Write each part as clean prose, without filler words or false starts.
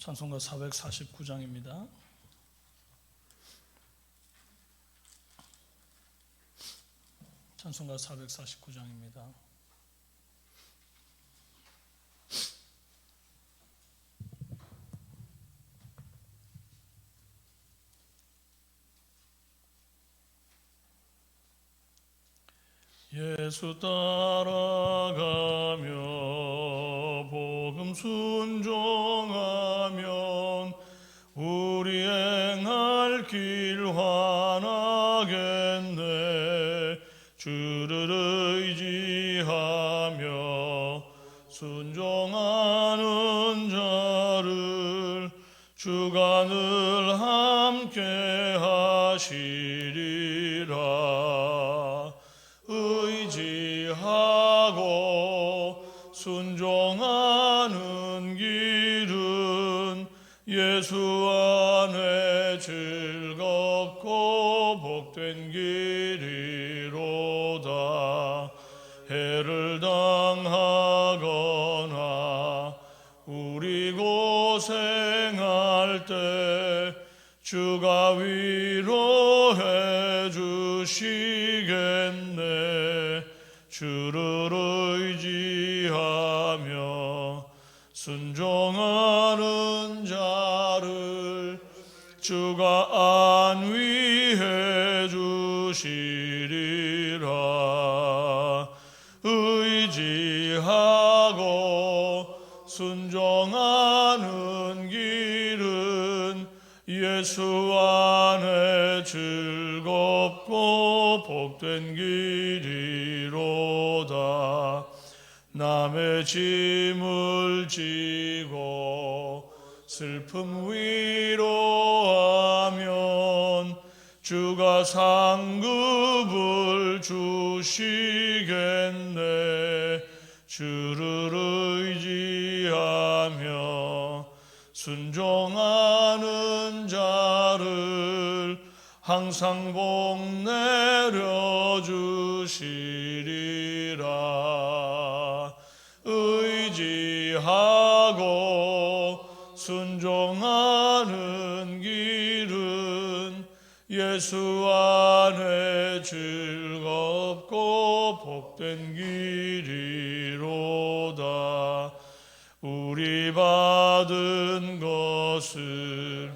찬송가 449장입니다. 찬송가 449장입니다. 예수 따라가며 복음 순종하면 우리 행할 길 환하겠네. 주를 의지하며 순종하는 자를 주가 늘 함께 하시리라. 의지하고 순종하는 길은 예수 안에 즐겁고 복된 길이로다. 해를 당하거나 우리 고생할 때 주가 위로해 주시겠네. 주를 의지하며 순종하는 자를 주가 안위해 주시리라. 의지하고 순종하는 길은 예수 안에 즐겁고 복된 길이로다. 남의 짐을 지고 슬픔 위로하면 주가 상급을 주시겠네. 주를 의지하며 순종하는 자를 항상 복 내려주시리라. 의지하고 순종하는 길은 예수 안에 즐겁고 복된 길이로다. 우리 받은 것을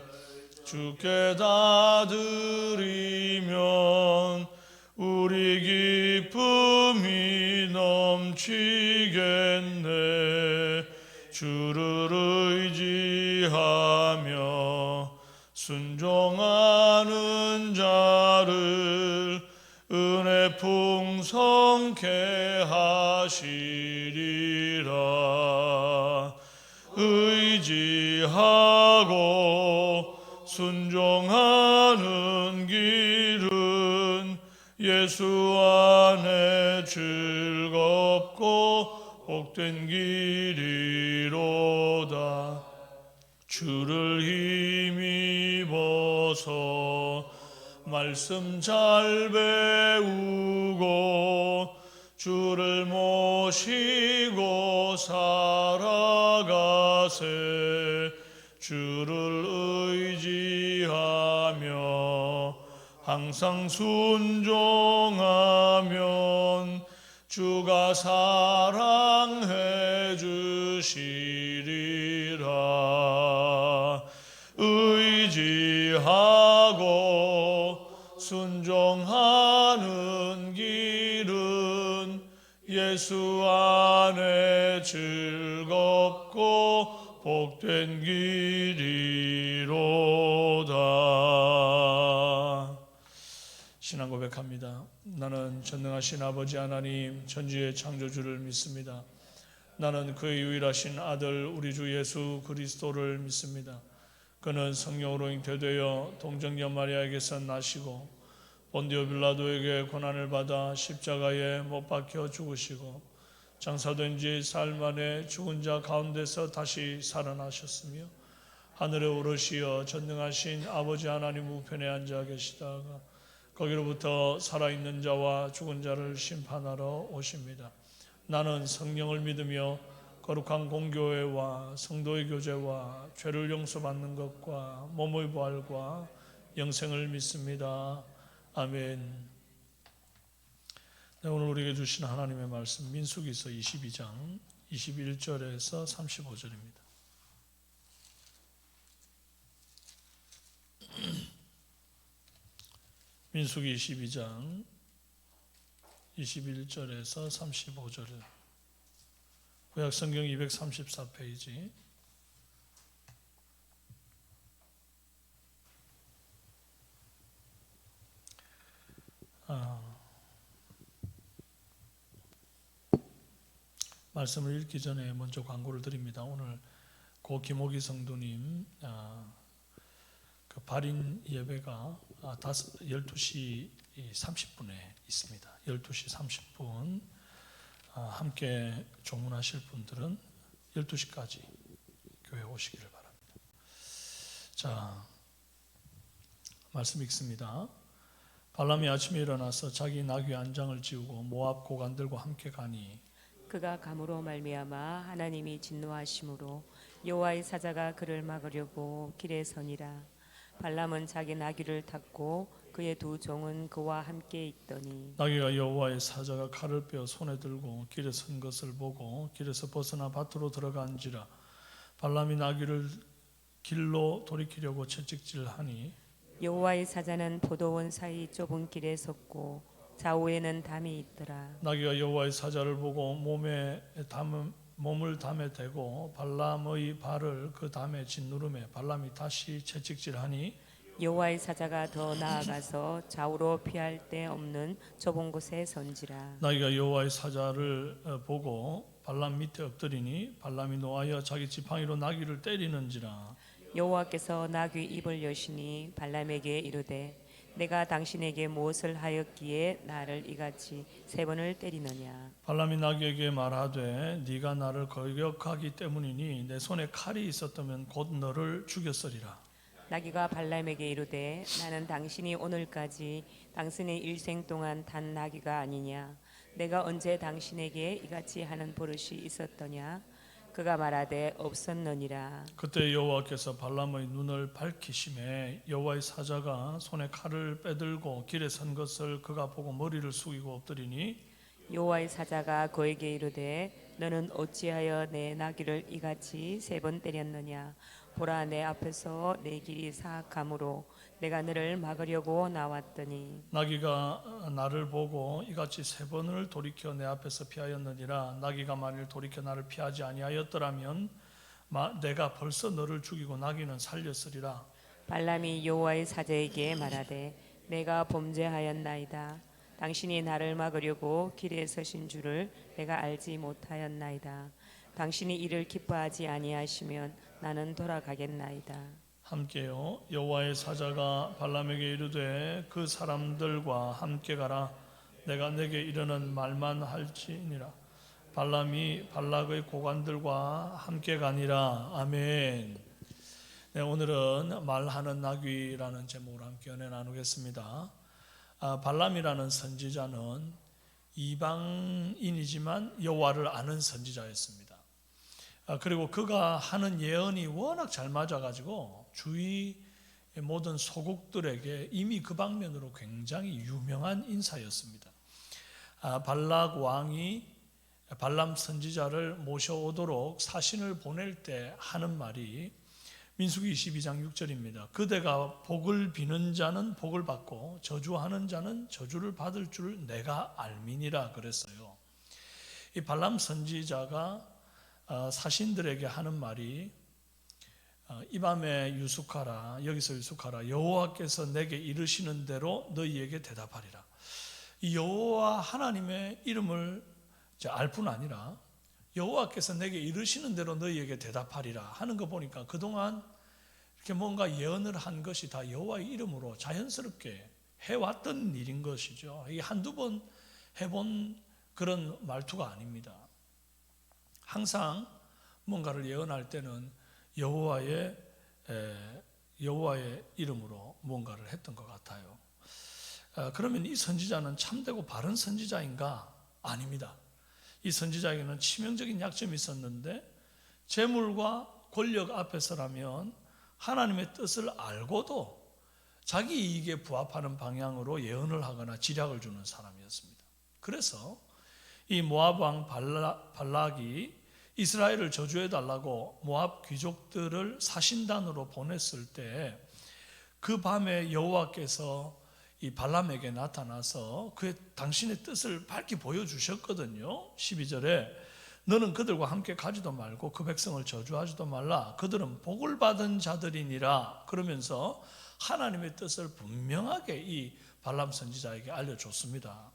주께 다 드리면 우리 기쁨이 넘치겠네. 주를 의지하며 순종하는 자를 은혜 풍성케 하시리라. 의지하고 순종하는 길은 예수 안에 즐겁고 복된 길이로다. 주를 힘입어서 말씀 잘 배우고 주를 모시고 살아가세. 주를 의지하며 항상 순종하면 주가 사랑해 주시리라. 의지하고 순종하는 길은 예수 안에 즐겁고 복된 길이로다. 신앙 고백합니다. 나는 전능하신 아버지 하나님 전지의 창조주를 믿습니다. 나는 그의 유일하신 아들 우리 주 예수 그리스도를 믿습니다. 그는 성령으로 잉태되어 동정녀 마리아에게서 나시고 본디오 빌라도에게 고난을 받아 십자가에 못 박혀 죽으시고 장사된 지 사흘 만에 죽은 자 가운데서 다시 살아나셨으며 하늘에 오르시어 전능하신 아버지 하나님 우편에 앉아 계시다가 거기로부터 살아있는 자와 죽은 자를 심판하러 오십니다. 나는 성령을 믿으며 거룩한 공교회와 성도의 교제와 죄를 용서받는 것과 몸의 부활과 영생을 믿습니다. 아멘. 네, 오늘 우리에게 주신 하나님의 말씀 민수기서 22장 21절에서 35절입니다. 민수기 22장 21절에서 35절, 구약성경 234페이지. 말씀을 읽기 전에 먼저 광고를 드립니다. 오늘 고 김호기 성도님 그 발인 예배가 12시 30분에 있습니다. 12시 30분 함께 조문하실 분들은 12시까지 교회 오시기를 바랍니다. 자, 말씀 읽습니다. 발람이 아침에 일어나서 자기 나귀 안장을 지우고 모압 고관들과 함께 가니 그가 감으로 말미암아 하나님이 진노하심으로 여호와의 사자가 그를 막으려고 길에 서니라. 발람은 자기 나귀를 탔고 그의 두 종은 그와 함께 있더니 나귀가 여호와의 사자가 칼을 빼어 손에 들고 길에 선 것을 보고 길에서 벗어나 밭으로 들어간지라. 발람이 나귀를 길로 돌이키려고 채찍질하니 여호와의 사자는 포도원 사이 좁은 길에 섰고 좌우에는 담이 있더라. 나귀가 여호와의 사자를 보고 몸을 담에 대고 발람의 발을 그 담에 짓누르매 발람이 다시 채찍질하니 여호와의 사자가 더 나아가서 좌우로 피할 데 없는 좁은 곳에 선지라. 나귀가 여호와의 사자를 보고 발람 밑에 엎드리니 발람이 노하여 자기 지팡이로 나귀를 때리는지라. 여호와께서 나귀 입을 여시니 발람에게 이르되 내가 당신에게 무엇을 하였기에 나를 이같이 3번을 때리느냐. 발람이 나귀에게 말하되 네가 나를 거역하기 때문이니 내 손에 칼이 있었다면 곧 너를 죽였으리라. 나귀가 발람에게 이르되 나는 당신이 오늘까지 당신의 일생 동안 탄 나귀가 아니냐. 내가 언제 당신에게 이같이 하는 버릇이 있었더냐. 그가 말하되 없었느니라. 그때 여호와께서 발람의 눈을 밝히심에 여호와의 사자가 손에 칼을 빼들고 길에 선 것을 그가 보고 머리를 숙이고 엎드리니 여호와의 사자가 그에게 이르되 너는 어찌하여 내 나귀를 이같이 3번 때렸느냐. 보라, 내 앞에서 내 길이 사악함으로 내가 너를 막으려고 나왔더니 나귀가 나를 보고 이같이 3번을 돌이켜 내 앞에서 피하였느니라. 나귀가 만일 돌이켜 나를 피하지 아니하였더라면 내가 벌써 너를 죽이고 나귀는 살렸으리라. 발람이 여호와의 사자에게 말하되 내가 범죄하였나이다. 당신이 나를 막으려고 길에 서신 줄을 내가 알지 못하였나이다. 당신이 이를 기뻐하지 아니하시면 나는 돌아가겠나이다. 함께요. 여호와의 사자가 발람에게 이르되 그 사람들과 함께 가라. 내가 내게 이르는 말만 할지니라. 발람이 발락의 고관들과 함께 가니라. 아멘. 네, 오늘은 말하는 나귀라는 제목으로 함께 은혜 나누겠습니다. 발람이라는 선지자는 이방인이지만 여호와를 아는 선지자였습니다. 그리고 그가 하는 예언이 워낙 잘 맞아가지고 주위 모든 소국들에게 이미 그 방면으로 굉장히 유명한 인사였습니다. 발락 왕이 발람 선지자를 모셔오도록 사신을 보낼 때 하는 말이 민수기 22장 6절입니다. 그대가 복을 비는 자는 복을 받고 저주하는 자는 저주를 받을 줄 내가 알미니라 그랬어요. 이 발람 선지자가 사신들에게 하는 말이 이 밤에 유숙하라. 여기서 유숙하라. 여호와께서 내게 이르시는 대로 너희에게 대답하리라. 이 여호와 하나님의 이름을 알 뿐 아니라 여호와께서 내게 이르시는 대로 너희에게 대답하리라 하는 거 보니까 그동안 이렇게 뭔가 예언을 한 것이 다 여호와의 이름으로 자연스럽게 해왔던 일인 것이죠. 이게 한두 번 해본 그런 말투가 아닙니다. 항상 뭔가를 예언할 때는 여호와의 이름으로 뭔가를 했던 것 같아요. 그러면 이 선지자는 참되고 바른 선지자인가? 아닙니다. 이 선지자에게는 치명적인 약점이 있었는데, 재물과 권력 앞에서라면 하나님의 뜻을 알고도 자기 이익에 부합하는 방향으로 예언을 하거나 지략을 주는 사람이었습니다. 그래서 이 모압 왕 발락이 이스라엘을 저주해달라고 모압 귀족들을 사신단으로 보냈을 때, 그 밤에 여호와께서 이 발람에게 나타나서 당신의 뜻을 밝히 보여주셨거든요. 12절에 너는 그들과 함께 가지도 말고 그 백성을 저주하지도 말라. 그들은 복을 받은 자들이니라. 그러면서 하나님의 뜻을 분명하게 이 발람 선지자에게 알려줬습니다.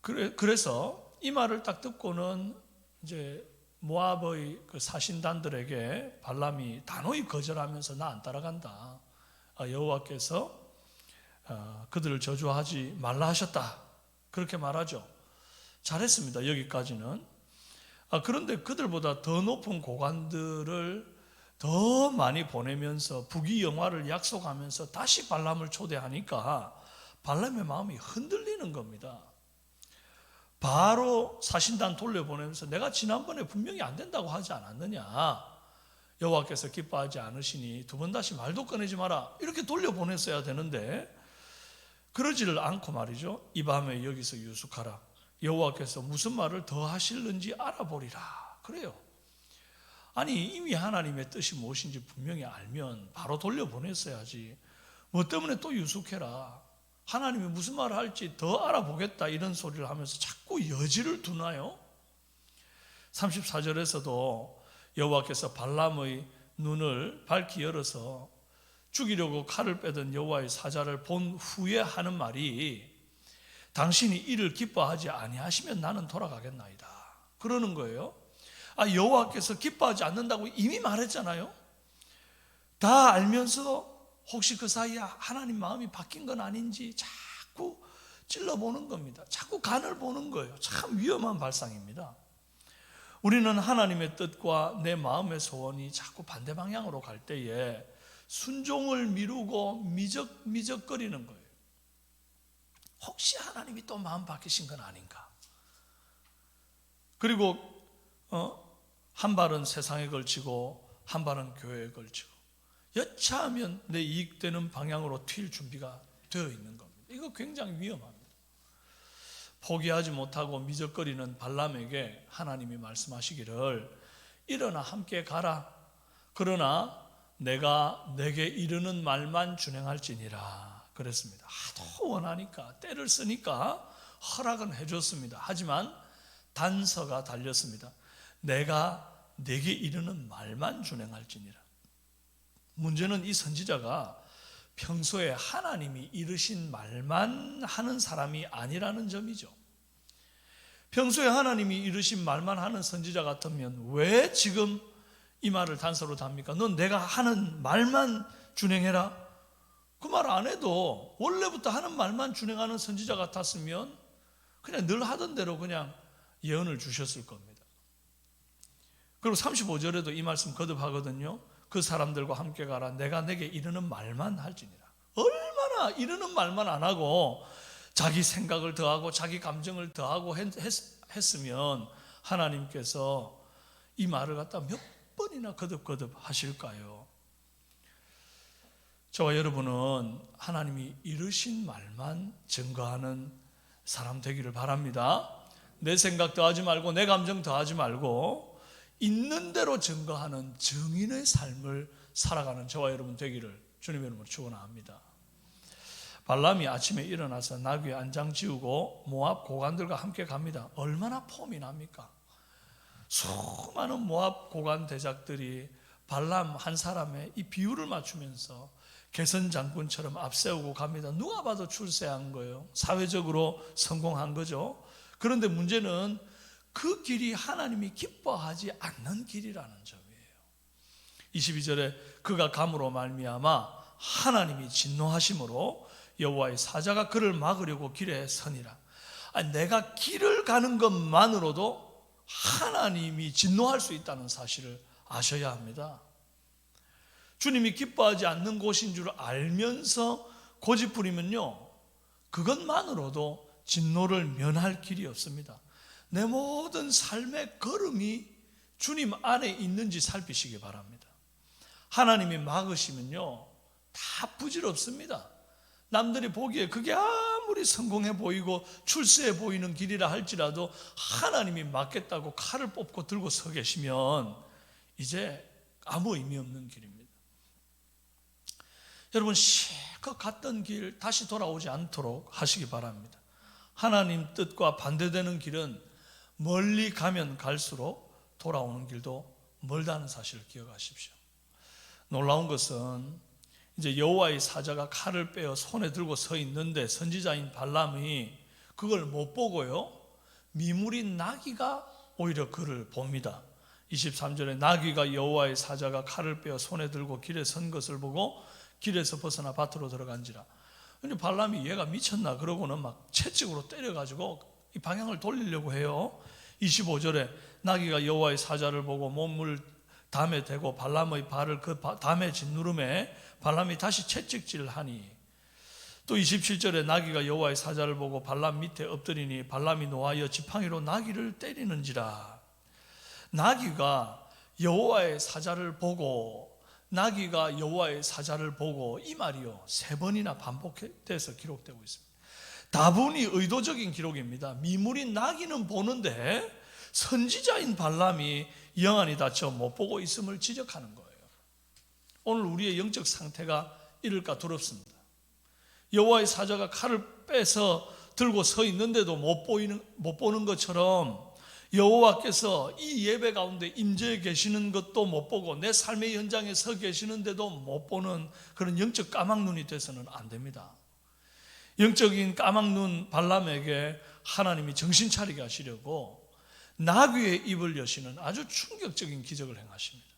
그래서 이 말을 딱 듣고는 이제 모압의 그 사신단들에게 발람이 단호히 거절하면서 나 안 따라간다. 여호와께서 그들을 저주하지 말라 하셨다. 그렇게 말하죠. 잘했습니다. 여기까지는. 그런데 그들보다 더 높은 고관들을 더 많이 보내면서 부귀영화를 약속하면서 다시 발람을 초대하니까 발람의 마음이 흔들리는 겁니다. 바로 사신단 돌려보내면서 내가 지난번에 분명히 안 된다고 하지 않았느냐, 여호와께서 기뻐하지 않으시니 두 번 다시 말도 꺼내지 마라, 이렇게 돌려보냈어야 되는데 그러지를 않고 말이죠. 이 밤에 여기서 유숙하라. 여호와께서 무슨 말을 더 하실는지 알아보리라. 그래요. 아니 이미 하나님의 뜻이 무엇인지 분명히 알면 바로 돌려보냈어야지. 뭐 때문에 또 유숙해라, 하나님이 무슨 말을 할지 더 알아보겠다, 이런 소리를 하면서 자꾸 여지를 두나요? 34절에서도 여호와께서 발람의 눈을 밝히 열어서 죽이려고 칼을 빼던 여호와의 사자를 본 후에 하는 말이, 당신이 이를 기뻐하지 아니하시면 나는 돌아가겠나이다, 그러는 거예요. 여호와께서 기뻐하지 않는다고 이미 말했잖아요. 다 알면서 혹시 그 사이에 하나님 마음이 바뀐 건 아닌지 자꾸 찔러보는 겁니다. 자꾸 간을 보는 거예요. 참 위험한 발상입니다. 우리는 하나님의 뜻과 내 마음의 소원이 자꾸 반대 방향으로 갈 때에 순종을 미루고 미적거리는 거예요. 혹시 하나님이 또 마음 바뀌신 건 아닌가? 그리고 한 발은 세상에 걸치고 한 발은 교회에 걸치고 여차하면 내 이익되는 방향으로 튈 준비가 되어 있는 겁니다. 이거 굉장히 위험합니다. 포기하지 못하고 미적거리는 발람에게 하나님이 말씀하시기를 일어나 함께 가라. 그러나 내가 내게 이르는 말만 준행할지니라 그랬습니다. 하도 원하니까, 때를 쓰니까 허락은 해줬습니다. 하지만 단서가 달렸습니다. 내가 내게 이르는 말만 준행할지니라. 문제는 이 선지자가 평소에 하나님이 이르신 말만 하는 사람이 아니라는 점이죠. 평소에 하나님이 이르신 말만 하는 선지자 같으면 왜 지금 이 말을 단서로 답니까? 넌 내가 하는 말만 준행해라. 그 말 안 해도 원래부터 하는 말만 준행하는 선지자 같았으면 그냥 늘 하던 대로 그냥 예언을 주셨을 겁니다. 그리고 35절에도 이 말씀 거듭하거든요. 그 사람들과 함께 가라. 내가 내게 이르는 말만 할지니라. 얼마나 이르는 말만 안 하고 자기 생각을 더하고 자기 감정을 더하고 했으면 하나님께서 이 말을 갖다 몇 번이나 거듭거듭 하실까요? 저와 여러분은 하나님이 이르신 말만 증거하는 사람 되기를 바랍니다. 내 생각 더하지 말고 내 감정 더하지 말고 있는 대로 증거하는 증인의 삶을 살아가는 저와 여러분 되기를 주님의 이름으로 축원합니다. 발람이 아침에 일어나서 나귀에 안장 지우고 모압 고관들과 함께 갑니다. 얼마나 폼이 납니까? 수많은 모압 고관 대작들이 발람 한 사람의 이 비율을 맞추면서 개선 장군처럼 앞세우고 갑니다. 누가 봐도 출세한 거예요. 사회적으로 성공한 거죠. 그런데 문제는 그 길이 하나님이 기뻐하지 않는 길이라는 점이에요. 22절에 그가 감으로 말미암아 하나님이 진노하심으로 여호와의 사자가 그를 막으려고 길에 서니라. 내가 길을 가는 것만으로도 하나님이 진노할 수 있다는 사실을 아셔야 합니다. 주님이 기뻐하지 않는 곳인 줄 알면서 고집부리면요, 그것만으로도 진노를 면할 길이 없습니다. 내 모든 삶의 걸음이 주님 안에 있는지 살피시기 바랍니다. 하나님이 막으시면요, 다 부질없습니다. 남들이 보기에 그게 아무리 성공해 보이고 출세해 보이는 길이라 할지라도 하나님이 막겠다고 칼을 뽑고 들고 서 계시면 이제 아무 의미 없는 길입니다. 여러분, 실컷 갔던 길 다시 돌아오지 않도록 하시기 바랍니다. 하나님 뜻과 반대되는 길은 멀리 가면 갈수록 돌아오는 길도 멀다는 사실을 기억하십시오. 놀라운 것은 이제 여호와의 사자가 칼을 빼어 손에 들고 서 있는데 선지자인 발람이 그걸 못 보고요, 미물인 나귀가 오히려 그를 봅니다. 23절에 나귀가 여호와의 사자가 칼을 빼어 손에 들고 길에 선 것을 보고 길에서 벗어나 밭으로 들어간지라. 근데 발람이 얘가 미쳤나 그러고는 막 채찍으로 때려가지고 이 방향을 돌리려고 해요. 25절에 나귀가 여호와의 사자를 보고 몸을 담에 대고 발람의 발을 그 담에 짓누름에 발람이 다시 채찍질하니, 또 27절에 나귀가 여호와의 사자를 보고 발람 밑에 엎드리니 발람이 노하여 지팡이로 나귀를 때리는지라. 나귀가 여호와의 사자를 보고, 나귀가 여호와의 사자를 보고, 이 말이요 3번이나 반복돼서 기록되고 있습니다. 다분히 의도적인 기록입니다. 미물인 나귀는 보는데 선지자인 발람이 영안이 닫혀 못 보고 있음을 지적하는 거예요. 오늘 우리의 영적 상태가 이럴까 두렵습니다. 여호와의 사자가 칼을 빼서 들고 서 있는데도 못 보는 것처럼 여호와께서 이 예배 가운데 임재해 계시는 것도 못 보고 내 삶의 현장에 서 계시는데도 못 보는 그런 영적 까막눈이 돼서는 안 됩니다. 영적인 까막눈 발람에게 하나님이 정신 차리게 하시려고 나귀의 입을 여시는 아주 충격적인 기적을 행하십니다.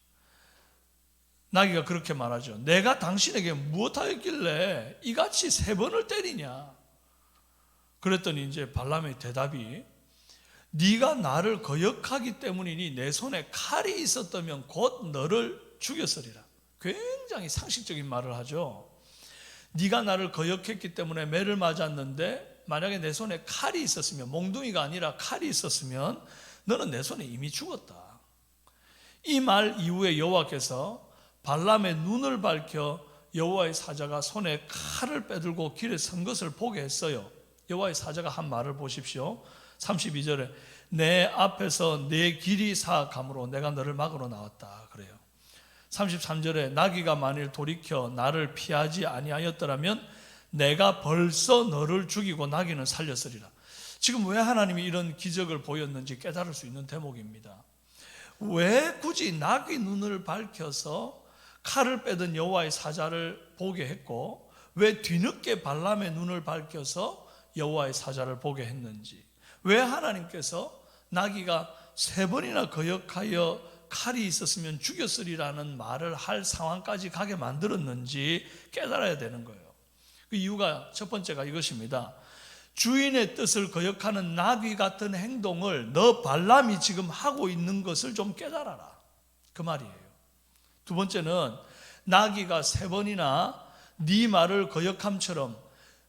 나귀가 그렇게 말하죠. 내가 당신에게 무엇하였길래 이같이 3번을 때리냐. 그랬더니 이제 발람의 대답이, 네가 나를 거역하기 때문이니 내 손에 칼이 있었다면 곧 너를 죽였으리라. 굉장히 상식적인 말을 하죠. 네가 나를 거역했기 때문에 매를 맞았는데 만약에 내 손에 칼이 있었으면, 몽둥이가 아니라 칼이 있었으면 너는 내 손에 이미 죽었다. 이 말 이후에 여호와께서 발람의 눈을 밝혀 여호와의 사자가 손에 칼을 빼들고 길에 선 것을 보게 했어요. 여호와의 사자가 한 말을 보십시오. 32절에 내 앞에서 내 길이 사악함으로 내가 너를 막으러 나왔다 그래요. 33절에 나귀가 만일 돌이켜 나를 피하지 아니하였더라면 내가 벌써 너를 죽이고 나귀는 살렸으리라. 지금 왜 하나님이 이런 기적을 보였는지 깨달을 수 있는 대목입니다. 왜 굳이 나귀 눈을 밝혀서 칼을 빼던 여호와의 사자를 보게 했고, 왜 뒤늦게 발람의 눈을 밝혀서 여호와의 사자를 보게 했는지, 왜 하나님께서 나귀가 3번이나 거역하여 칼이 있었으면 죽였으리라는 말을 할 상황까지 가게 만들었는지 깨달아야 되는 거예요. 그 이유가 첫 번째가 이것입니다. 주인의 뜻을 거역하는 나귀 같은 행동을 너 발람이 지금 하고 있는 것을 좀 깨달아라, 그 말이에요. 두 번째는 나귀가 3번이나 네 말을 거역함처럼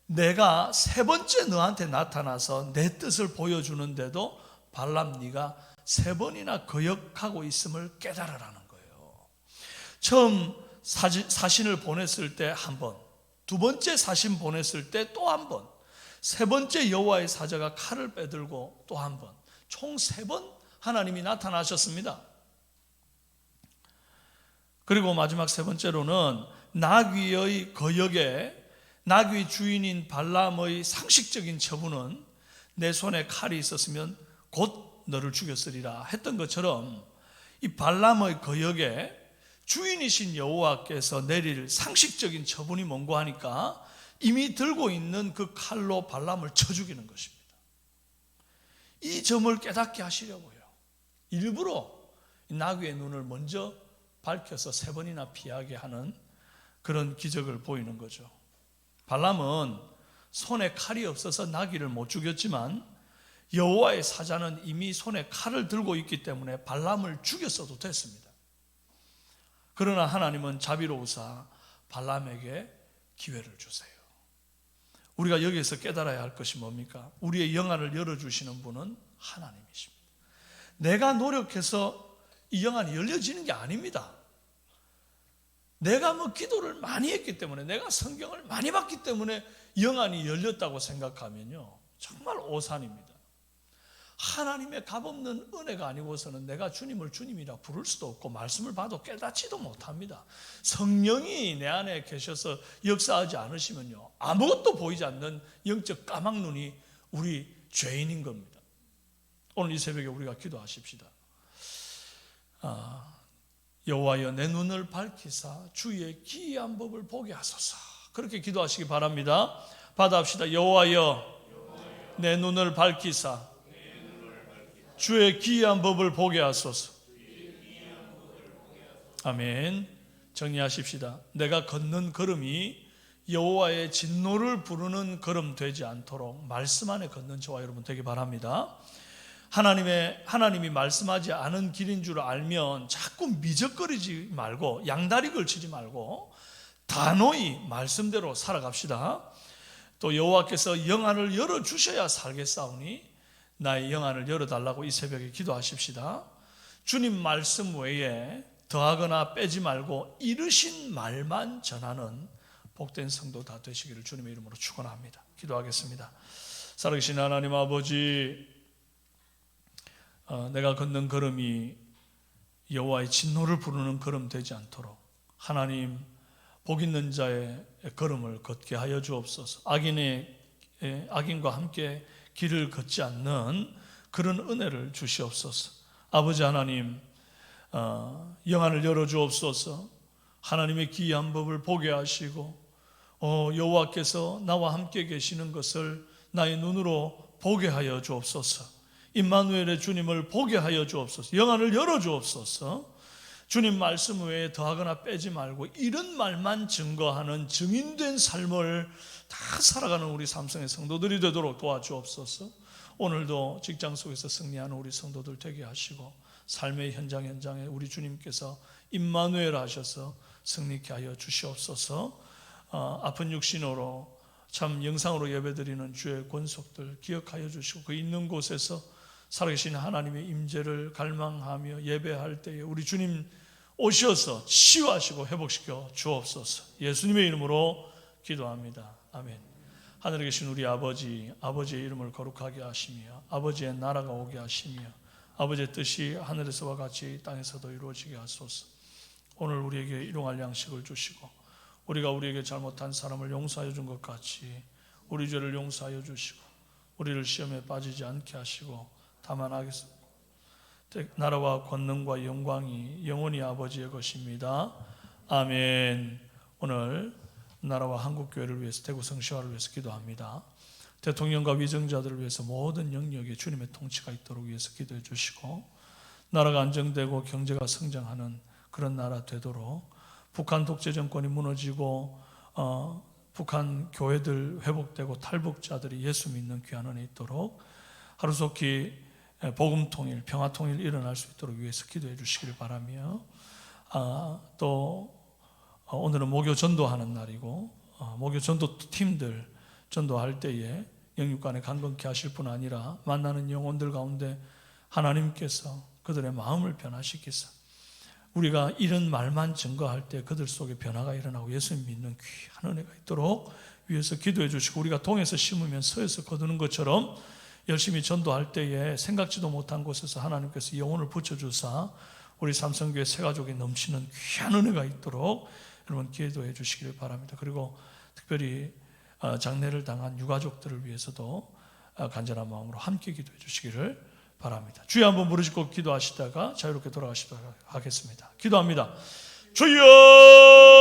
내가 3번째 너한테 나타나서 내 뜻을 보여주는데도 발람 네가 3번이나 거역하고 있음을 깨달으라는 거예요. 처음 사신을 보냈을 때 한 번, 두 번째 사신 보냈을 때 또 한 번, 3번째 여호와의 사자가 칼을 빼들고 또 한 번, 총 3번 하나님이 나타나셨습니다. 그리고 마지막 3번째로는 나귀의 거역에 나귀 주인인 발람의 상식적인 처분은 내 손에 칼이 있었으면 곧 너를 죽였으리라 했던 것처럼, 이 발람의 거역에 주인이신 여호와께서 내릴 상식적인 처분이 뭔고 하니까 이미 들고 있는 그 칼로 발람을 쳐 죽이는 것입니다. 이 점을 깨닫게 하시려고요. 일부러 나귀의 눈을 먼저 밝혀서 3번이나 피하게 하는 그런 기적을 보이는 거죠. 발람은 손에 칼이 없어서 나귀를 못 죽였지만 여호와의 사자는 이미 손에 칼을 들고 있기 때문에 발람을 죽였어도 됐습니다. 그러나 하나님은 자비로우사 발람에게 기회를 주세요. 우리가 여기에서 깨달아야 할 것이 뭡니까? 우리의 영안을 열어주시는 분은 하나님이십니다. 내가 노력해서 이 영안이 열려지는 게 아닙니다. 내가 기도를 많이 했기 때문에, 내가 성경을 많이 봤기 때문에 영안이 열렸다고 생각하면요, 정말 오산입니다. 하나님의 값없는 은혜가 아니고서는 내가 주님을 주님이라 부를 수도 없고 말씀을 봐도 깨닫지도 못합니다. 성령이 내 안에 계셔서 역사하지 않으시면요, 아무것도 보이지 않는 영적 까막눈이 우리 죄인인 겁니다. 오늘 이 새벽에 우리가 기도하십시다. 여호와여 내 눈을 밝히사 주의 기이한 법을 보게 하소서. 그렇게 기도하시기 바랍니다. 받아합시다. 여호와여 내 눈을 밝히사 주의 기이한 법을 보게 하소서. 아멘. 정리하십시다. 내가 걷는 걸음이 여호와의 진노를 부르는 걸음 되지 않도록 말씀 안에 걷는 저와 여러분 되기 바랍니다. 하나님이 말씀하지 않은 길인 줄 알면 자꾸 미적거리지 말고 양다리 걸치지 말고 단호히 말씀대로 살아갑시다. 또 여호와께서 영안을 열어주셔야 살겠사오니 나의 영안을 열어달라고 이 새벽에 기도하십시다. 주님 말씀 외에 더하거나 빼지 말고 이르신 말만 전하는 복된 성도 다 되시기를 주님의 이름으로 축원합니다. 기도하겠습니다. 살아계신 하나님 아버지, 내가 걷는 걸음이 여호와의 진노를 부르는 걸음 되지 않도록 하나님, 복 있는 자의 걸음을 걷게 하여 주옵소서. 악인과 함께 길을 걷지 않는 그런 은혜를 주시옵소서. 아버지 하나님, 영안을 열어 주옵소서. 하나님의 기이한 법을 보게 하시고 여호와께서 나와 함께 계시는 것을 나의 눈으로 보게 하여 주옵소서. 임마누엘의 주님을 보게 하여 주옵소서. 영안을 열어 주옵소서. 주님 말씀 외에 더하거나 빼지 말고 이런 말만 증거하는 증인된 삶을 다 살아가는 우리 삼성의 성도들이 되도록 도와주옵소서. 오늘도 직장 속에서 승리하는 우리 성도들 되게 하시고 삶의 현장에 우리 주님께서 임마누엘 하셔서 승리케 하여 주시옵소서. 아픈 육신으로 참 영상으로 예배드리는 주의 권속들 기억하여 주시고 그 있는 곳에서 살아계신 하나님의 임재를 갈망하며 예배할 때에 우리 주님 오셔서 치유하시고 회복시켜 주옵소서. 예수님의 이름으로 기도합니다. 아멘. 하늘에 계신 우리 아버지, 아버지의 이름을 거룩하게 하시며 아버지의 나라가 오게 하시며 아버지의 뜻이 하늘에서와 같이 땅에서도 이루어지게 하소서. 오늘 우리에게 일용할 양식을 주시고 우리가 우리에게 잘못한 사람을 용서하여 준 것 같이 우리 죄를 용서하여 주시고 우리를 시험에 빠지지 않게 하시고 다만 나라와 권능과 영광이 영원히 아버지의 것입니다. 아멘. 오늘 나라와 한국교회를 위해서 대구 성시화를 위해서 기도합니다. 대통령과 위정자들을 위해서 모든 영역에 주님의 통치가 있도록 위해서 기도해 주시고 나라가 안정되고 경제가 성장하는 그런 나라 되도록 북한 독재 정권이 무너지고 북한 교회들 회복되고 탈북자들이 예수 믿는 귀한 은혜 있도록 하루속히 복음 통일, 평화 통일 일어날 수 있도록 위해서 기도해 주시기를 바라며 또 오늘은 목요 전도하는 날이고 목요 전도 팀들 전도할 때에 영육간에 강건케 하실 뿐 아니라 만나는 영혼들 가운데 하나님께서 그들의 마음을 변화시키사 우리가 이런 말만 증거할 때 그들 속에 변화가 일어나고 예수님 믿는 귀한 은혜가 있도록 위해서 기도해 주시고 우리가 동에서 심으면 서에서 거두는 것처럼 열심히 전도할 때에 생각지도 못한 곳에서 하나님께서 영혼을 붙여주사 우리 삼성교회 새가족이 넘치는 귀한 은혜가 있도록 여러분 기도해 주시기를 바랍니다. 그리고 특별히 장례를 당한 유가족들을 위해서도 간절한 마음으로 함께 기도해 주시기를 바랍니다. 주여 한번 부르시고 기도하시다가 자유롭게 돌아가시도록 하겠습니다. 기도합니다. 주여